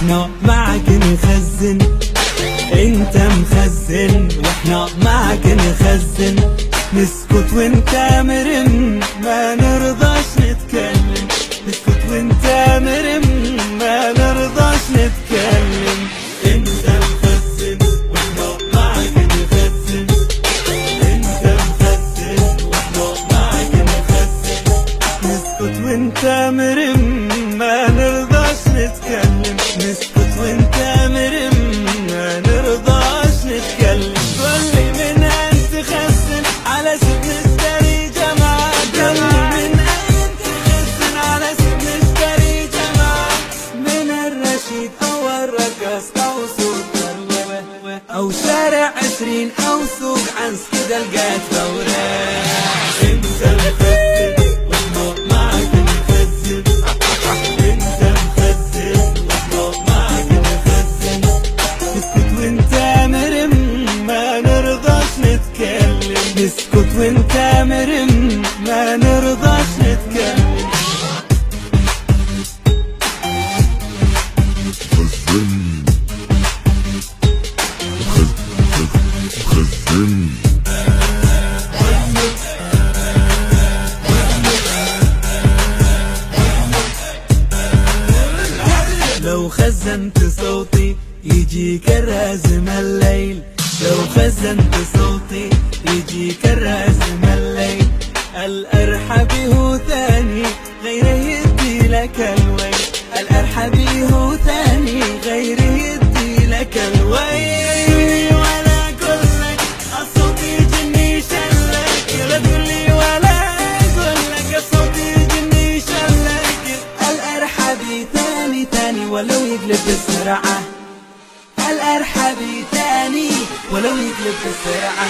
واحنا معك نخزن، انت مخزن واحنا معك نخزن، نسكت وانت مرم ما نرضاش نتكلم، نسكت وانت مرم ما نرضاش نتكلم. انت مخزن واحنا معك نخزن، انت مخزن واحنا معك نخزن، نسكت وانت مرم ما نرضاش نتكلم، نسكت وانت مرم ما نرضاش نتكلم. كل من انت تخزن على سب نشتري جماعة، كل من انت تخزن على سب نشتري جماعة، من الرشيد او الرقاص او سوق الروة او شارع 20 او سوق عنس كده لقيت ثورة. انت مخزن واحنا معك نخزن، انت مخزن واحنا معك نخزن، نسكت وانت مرم ما نرضاش نتكلم، نسكت وانت مرم ما نرضاش نتكلم. لو خزنت صوتي يجيك الرازم الليل، لو خزنت صوتي يجيك الرازم الليل، الأرحبي هو ثاني غيره يدي لك الويل، الأرحبي هو ثاني غيره يدي لك الويل. ولا أقول لك الصوت يجني يشلك، لا تقول لي ولا أقول لك الصوت يجني يشلك، الأرحبي ثاني ولو يقلب بسرعة، الأرحبي ثاني ولو يقلب بسرعة.